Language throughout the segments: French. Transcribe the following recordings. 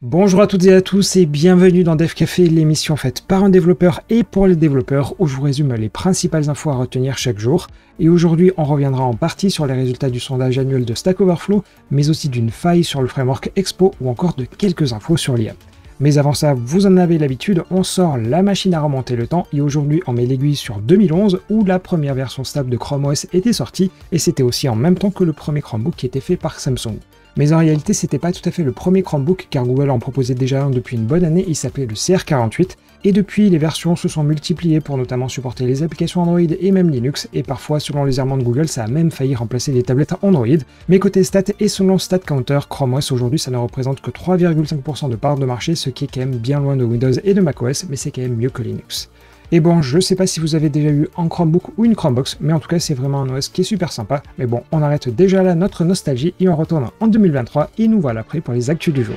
Bonjour à toutes et à tous et bienvenue dans Dev Café, l'émission faite par un développeur et pour les développeurs où je vous résume les principales infos à retenir chaque jour. Et aujourd'hui, on reviendra en partie sur les résultats du sondage annuel de Stack Overflow, mais aussi d'une faille sur le framework Expo ou encore de quelques infos sur l'IA. Mais avant ça, vous en avez l'habitude, on sort la machine à remonter le temps et aujourd'hui on met l'aiguille sur 2011 où la première version stable de Chrome OS était sortie et c'était aussi en même temps que le premier Chromebook qui était fait par Samsung. Mais en réalité, c'était pas tout à fait le premier Chromebook car Google en proposait déjà un depuis une bonne année, il s'appelait le CR48 et depuis les versions se sont multipliées pour notamment supporter les applications Android et même Linux et parfois selon les errements de Google ça a même failli remplacer les tablettes Android. Mais côté stats et selon StatCounter, Chrome OS aujourd'hui ça ne représente que 3,5% de part de marché, ce qui est quand même bien loin de Windows et de macOS, mais c'est quand même mieux que Linux. Et bon, je sais pas si vous avez déjà eu un Chromebook ou une Chromebox, mais en tout cas c'est vraiment un OS qui est super sympa. Mais bon, on arrête déjà là notre nostalgie et on retourne en 2023 et nous voilà prêts pour les actus du jour.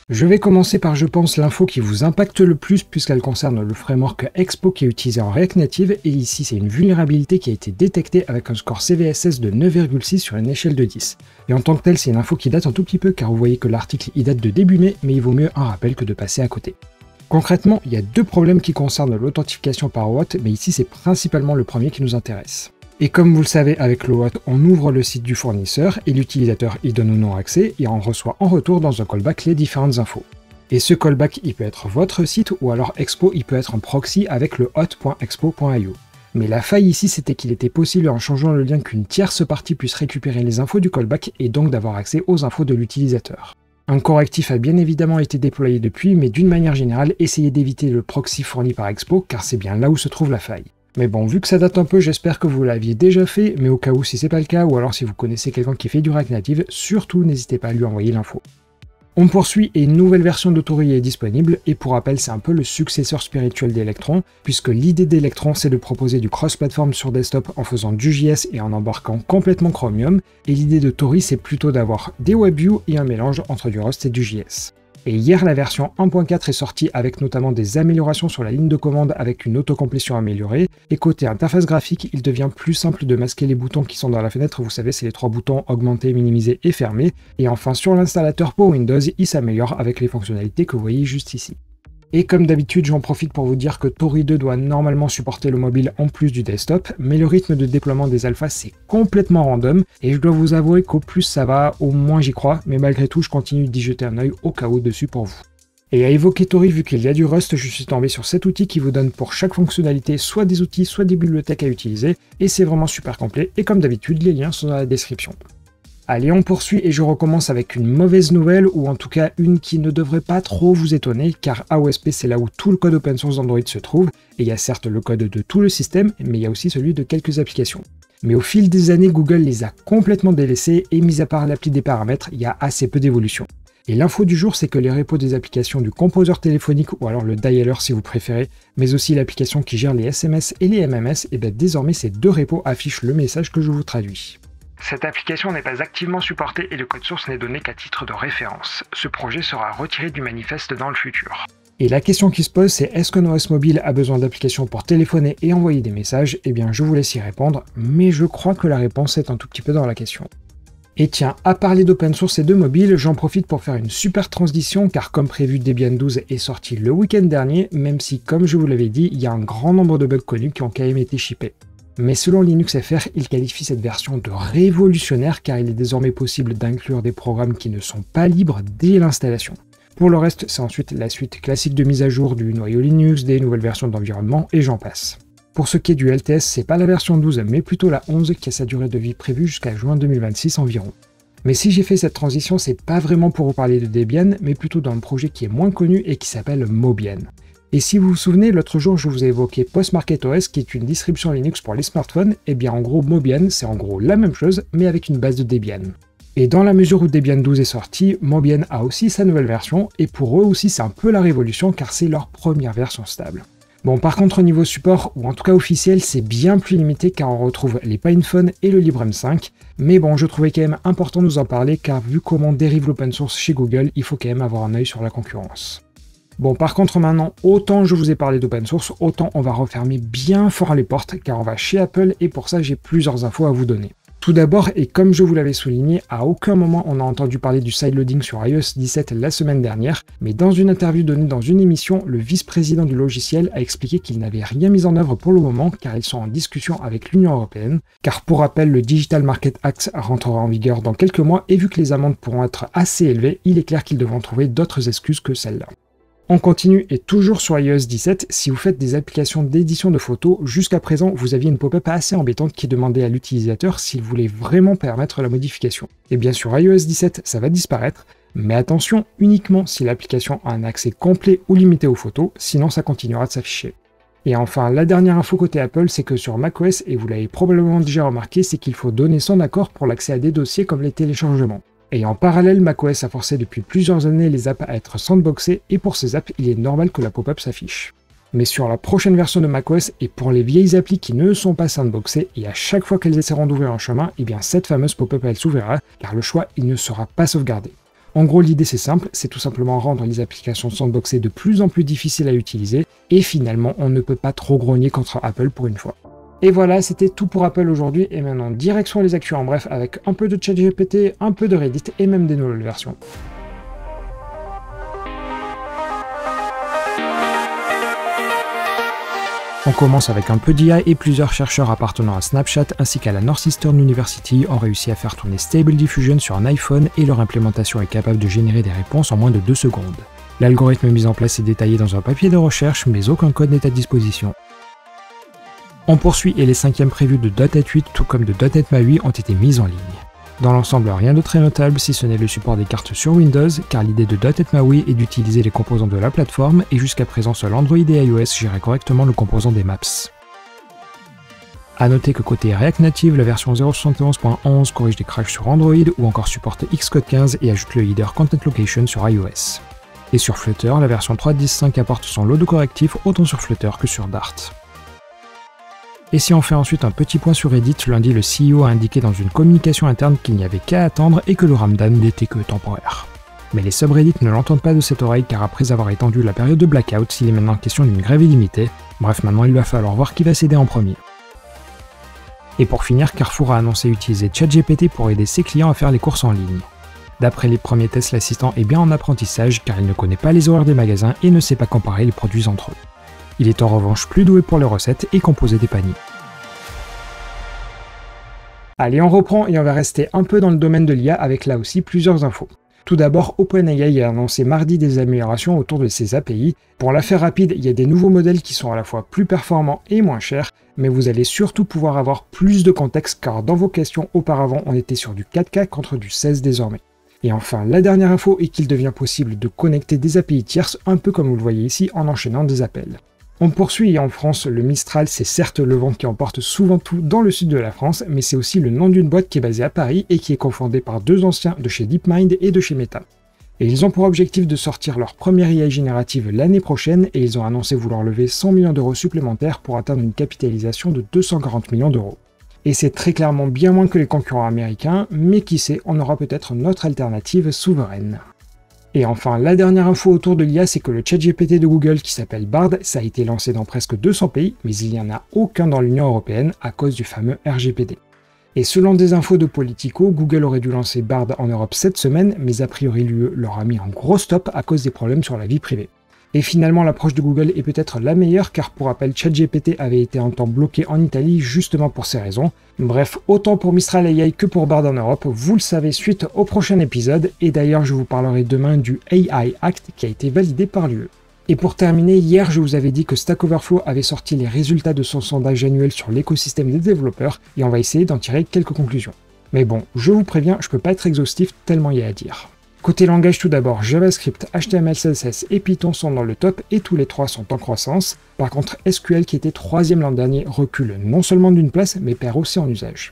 Je vais commencer par, je pense, l'info qui vous impacte le plus puisqu'elle concerne le framework Expo qui est utilisé en React Native et ici c'est une vulnérabilité qui a été détectée avec un score CVSS de 9,6 sur une échelle de 10. Et en tant que tel, c'est une info qui date un tout petit peu car vous voyez que l'article il date de début mai, mais il vaut mieux un rappel que de passer à côté. Concrètement, il y a deux problèmes qui concernent l'authentification par OAuth, mais ici c'est principalement le premier qui nous intéresse. Et comme vous le savez, avec l'OAuth, on ouvre le site du fournisseur et l'utilisateur y donne ou non accès et on reçoit en retour dans un callback les différentes infos. Et ce callback, il peut être votre site ou alors Expo, il peut être en proxy avec le auth.expo.io. Mais la faille ici, c'était qu'il était possible en changeant le lien qu'une tierce partie puisse récupérer les infos du callback et donc d'avoir accès aux infos de l'utilisateur. Un correctif a bien évidemment été déployé depuis, mais d'une manière générale, essayez d'éviter le proxy fourni par Expo car c'est bien là où se trouve la faille. Mais bon, vu que ça date un peu, j'espère que vous l'aviez déjà fait, mais au cas où si c'est pas le cas, ou alors si vous connaissez quelqu'un qui fait du React Native, surtout n'hésitez pas à lui envoyer l'info. On poursuit et une nouvelle version d'Authority est disponible, et pour rappel c'est un peu le successeur spirituel d'Electron, puisque l'idée d'Electron c'est de proposer du cross-platform sur desktop en faisant du JS et en embarquant complètement Chromium, et l'idée de Tori c'est plutôt d'avoir des WebView et un mélange entre du Rust et du JS. Et hier, la version 1.4 est sortie avec notamment des améliorations sur la ligne de commande avec une autocomplétion améliorée. Et côté interface graphique, il devient plus simple de masquer les boutons qui sont dans la fenêtre. Vous savez, c'est les trois boutons augmenter, minimiser et fermer. Et enfin, sur l'installateur pour Windows, il s'améliore avec les fonctionnalités que vous voyez juste ici. Et comme d'habitude, j'en profite pour vous dire que Tori 2 doit normalement supporter le mobile en plus du desktop, mais le rythme de déploiement des alphas c'est complètement random, et je dois vous avouer qu'au plus ça va, au moins j'y crois, mais malgré tout je continue d'y jeter un œil au cas où dessus pour vous. Et à évoquer Tori, vu qu'il y a du Rust, je suis tombé sur cet outil qui vous donne pour chaque fonctionnalité soit des outils, soit des bibliothèques à utiliser, et c'est vraiment super complet, et comme d'habitude, les liens sont dans la description. Allez, on poursuit et je recommence avec une mauvaise nouvelle, ou en tout cas une qui ne devrait pas trop vous étonner, car AOSP c'est là où tout le code open source d'Android se trouve, et il y a certes le code de tout le système, mais il y a aussi celui de quelques applications. Mais au fil des années, Google les a complètement délaissés, et mis à part l'appli des paramètres, il y a assez peu d'évolution. Et l'info du jour, c'est que les repos des applications du composeur téléphonique, ou alors le dialer si vous préférez, mais aussi l'application qui gère les SMS et les MMS, et bien désormais ces deux repos affichent le message que je vous traduis. Cette application n'est pas activement supportée et le code source n'est donné qu'à titre de référence. Ce projet sera retiré du manifeste dans le futur. Et la question qui se pose, c'est est-ce qu'un OS mobile a besoin d'applications pour téléphoner et envoyer des messages? Eh bien, je vous laisse y répondre, mais je crois que la réponse est un tout petit peu dans la question. Et tiens, à parler d'open source et de mobile, j'en profite pour faire une super transition car comme prévu Debian 12 est sorti le week-end dernier, même si comme je vous l'avais dit, il y a un grand nombre de bugs connus qui ont quand même été shippés. Mais selon LinuxFR, il qualifie cette version de révolutionnaire car il est désormais possible d'inclure des programmes qui ne sont pas libres dès l'installation. Pour le reste, c'est ensuite la suite classique de mise à jour du noyau Linux, des nouvelles versions d'environnement et j'en passe. Pour ce qui est du LTS, c'est pas la version 12 mais plutôt la 11 qui a sa durée de vie prévue jusqu'à juin 2026 environ. Mais si j'ai fait cette transition, c'est pas vraiment pour vous parler de Debian, mais plutôt d'un projet qui est moins connu et qui s'appelle Mobian. Et si vous vous souvenez, l'autre jour je vous ai évoqué PostMarketOS qui est une distribution Linux pour les smartphones, et bien en gros Mobian c'est en gros la même chose mais avec une base de Debian. Et dans la mesure où Debian 12 est sorti, Mobian a aussi sa nouvelle version, et pour eux aussi c'est un peu la révolution car c'est leur première version stable. Bon par contre au niveau support, ou en tout cas officiel, c'est bien plus limité car on retrouve les PinePhone et le LibreM5, mais bon je trouvais quand même important de vous en parler car vu comment dérive l'open source chez Google, il faut quand même avoir un œil sur la concurrence. Bon, par contre maintenant, autant je vous ai parlé d'open source, autant on va refermer bien fort les portes car on va chez Apple et pour ça j'ai plusieurs infos à vous donner. Tout d'abord, et comme je vous l'avais souligné, à aucun moment on a entendu parler du sideloading sur iOS 17 la semaine dernière, mais dans une interview donnée dans une émission, le vice-président du logiciel a expliqué qu'il n'avait rien mis en œuvre pour le moment car ils sont en discussion avec l'Union européenne, car pour rappel, le Digital Market Act rentrera en vigueur dans quelques mois et vu que les amendes pourront être assez élevées, il est clair qu'ils devront trouver d'autres excuses que celle-là. On continue et toujours sur iOS 17, si vous faites des applications d'édition de photos, jusqu'à présent vous aviez une pop-up assez embêtante qui demandait à l'utilisateur s'il voulait vraiment permettre la modification. Et bien sur iOS 17 ça va disparaître, mais attention uniquement si l'application a un accès complet ou limité aux photos, sinon ça continuera de s'afficher. Et enfin, la dernière info côté Apple, c'est que sur macOS, et vous l'avez probablement déjà remarqué, c'est qu'il faut donner son accord pour l'accès à des dossiers comme les téléchargements. Et en parallèle, macOS a forcé depuis plusieurs années les apps à être sandboxées et pour ces apps, il est normal que la pop-up s'affiche. Mais sur la prochaine version de macOS et pour les vieilles applis qui ne sont pas sandboxées et à chaque fois qu'elles essaieront d'ouvrir un chemin, et bien cette fameuse pop-up elle s'ouvrira car le choix il ne sera pas sauvegardé. En gros, l'idée c'est simple, c'est tout simplement rendre les applications sandboxées de plus en plus difficiles à utiliser et finalement on ne peut pas trop grogner contre Apple pour une fois. Et voilà, c'était tout pour Apple aujourd'hui, et maintenant direction les actus en bref avec un peu de ChatGPT, un peu de Reddit et même des nouvelles versions. On commence avec un peu d'IA et plusieurs chercheurs appartenant à Snapchat ainsi qu'à la Northeastern University ont réussi à faire tourner Stable Diffusion sur un iPhone et leur implémentation est capable de générer des réponses en moins de 2 secondes. L'algorithme mis en place est détaillé dans un papier de recherche mais aucun code n'est à disposition. On poursuit et les 5e prévus de .NET 8 tout comme de .NET MAUI ont été mises en ligne. Dans l'ensemble, rien de très notable si ce n'est le support des cartes sur Windows, car l'idée de .NET MAUI est d'utiliser les composants de la plateforme et jusqu'à présent seul Android et iOS géraient correctement le composant des maps. A noter que côté React Native, la version 0.71.11 corrige des crashs sur Android ou encore supporte Xcode 15 et ajoute le header Content Location sur iOS. Et sur Flutter, la version 3.10.5 apporte son lot de correctifs autant sur Flutter que sur Dart. Et si on fait ensuite un petit point sur Reddit, lundi le CEO a indiqué dans une communication interne qu'il n'y avait qu'à attendre et que le Ramadan n'était que temporaire. Mais les subreddits ne l'entendent pas de cette oreille car après avoir étendu la période de blackout, il est maintenant question d'une grève illimitée. Bref, maintenant il va falloir voir qui va céder en premier. Et pour finir, Carrefour a annoncé utiliser ChatGPT pour aider ses clients à faire les courses en ligne. D'après les premiers tests, l'assistant est bien en apprentissage car il ne connaît pas les horaires des magasins et ne sait pas comparer les produits entre eux. Il est en revanche plus doué pour les recettes et composer des paniers. Allez, on reprend et on va rester un peu dans le domaine de l'IA avec là aussi plusieurs infos. Tout d'abord, OpenAI a annoncé mardi des améliorations autour de ses API. Pour la faire rapide, il y a des nouveaux modèles qui sont à la fois plus performants et moins chers, mais vous allez surtout pouvoir avoir plus de contexte car dans vos questions auparavant on était sur du 4K contre du 16 désormais. Et enfin, la dernière info est qu'il devient possible de connecter des API tierces un peu comme vous le voyez ici en enchaînant des appels. On poursuit et en France, le Mistral c'est certes le vent qui emporte souvent tout dans le sud de la France, mais c'est aussi le nom d'une boîte qui est basée à Paris et qui est cofondée par 2 anciens de chez DeepMind et de chez Meta. Et ils ont pour objectif de sortir leur première IA générative l'année prochaine et ils ont annoncé vouloir lever 100 millions d'euros supplémentaires pour atteindre une capitalisation de 240 millions d'euros. Et c'est très clairement bien moins que les concurrents américains, mais qui sait, on aura peut-être notre alternative souveraine. Et enfin, la dernière info autour de l'IA, c'est que le ChatGPT de Google qui s'appelle Bard, ça a été lancé dans presque 200 pays, mais il n'y en a aucun dans l'Union Européenne à cause du fameux RGPD. Et selon des infos de Politico, Google aurait dû lancer Bard en Europe cette semaine, mais a priori l'UE leur a mis un gros stop à cause des problèmes sur la vie privée. Et finalement, l'approche de Google est peut-être la meilleure car pour rappel, ChatGPT avait été un temps bloqué en Italie justement pour ces raisons. Bref, autant pour Mistral AI que pour Bard en Europe, vous le savez suite au prochain épisode, et d'ailleurs je vous parlerai demain du AI Act qui a été validé par l'UE. Et pour terminer, hier je vous avais dit que Stack Overflow avait sorti les résultats de son sondage annuel sur l'écosystème des développeurs, et on va essayer d'en tirer quelques conclusions. Mais bon, je vous préviens, je peux pas être exhaustif tellement il y a à dire. Côté langage tout d'abord, JavaScript, HTML, CSS et Python sont dans le top et tous les 3 sont en croissance. Par contre, SQL qui était 3e l'an dernier recule non seulement d'une place mais perd aussi en usage.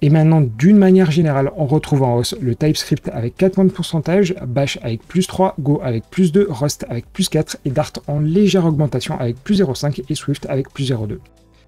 Et maintenant, d'une manière générale, on retrouve en hausse le TypeScript avec 4 points de pourcentage, Bash avec plus 3, Go avec plus 2, Rust avec plus 4 et Dart en légère augmentation avec plus 0,5 et Swift avec plus 0,2.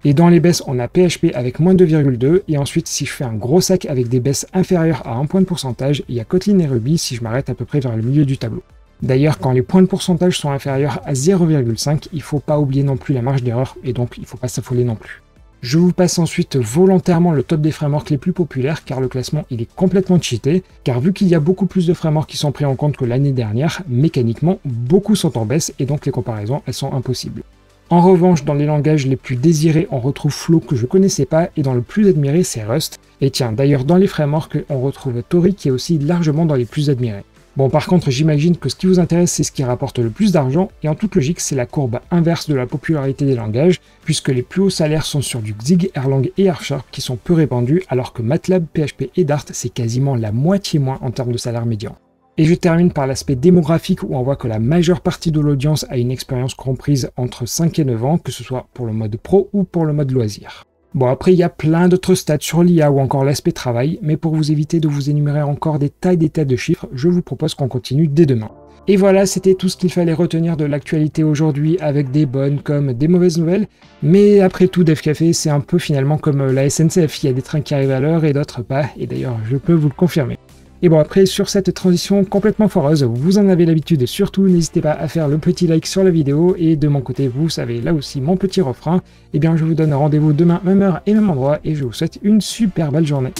Et dans les baisses, on a PHP avec moins 2,2, et ensuite si je fais un gros sac avec des baisses inférieures à 1 point de pourcentage, il y a Kotlin et Ruby si je m'arrête à peu près vers le milieu du tableau. D'ailleurs, quand les points de pourcentage sont inférieurs à 0,5, il ne faut pas oublier non plus la marge d'erreur, et donc il ne faut pas s'affoler non plus. Je vous passe ensuite volontairement le top des frameworks les plus populaires, car le classement il est complètement cheaté, car vu qu'il y a beaucoup plus de frameworks qui sont pris en compte que l'année dernière, mécaniquement, beaucoup sont en baisse, et donc les comparaisons, elles sont impossibles. En revanche, dans les langages les plus désirés, on retrouve Flow que je connaissais pas, et dans le plus admiré, c'est Rust. Et tiens, d'ailleurs, dans les frameworks, on retrouve Tori qui est aussi largement dans les plus admirés. Bon, par contre, j'imagine que ce qui vous intéresse, c'est ce qui rapporte le plus d'argent, et en toute logique, c'est la courbe inverse de la popularité des langages, puisque les plus hauts salaires sont sur du Xig, Erlang et R#, qui sont peu répandus, alors que MATLAB, PHP et Dart, c'est quasiment la moitié moins en termes de salaire médian. Et je termine par l'aspect démographique où on voit que la majeure partie de l'audience a une expérience comprise entre 5 et 9 ans, que ce soit pour le mode pro ou pour le mode loisir. Bon, après il y a plein d'autres stats sur l'IA ou encore l'aspect travail, mais pour vous éviter de vous énumérer encore des tas de chiffres, je vous propose qu'on continue dès demain. Et voilà, c'était tout ce qu'il fallait retenir de l'actualité aujourd'hui, avec des bonnes comme des mauvaises nouvelles, mais après tout, Dev Café, c'est un peu finalement comme la SNCF, il y a des trains qui arrivent à l'heure et d'autres pas, et d'ailleurs je peux vous le confirmer. Et bon, après, sur cette transition complètement foireuse, vous en avez l'habitude, surtout n'hésitez pas à faire le petit like sur la vidéo, et de mon côté, vous savez là aussi mon petit refrain, et bien je vous donne rendez-vous demain, même heure et même endroit, et je vous souhaite une super belle journée.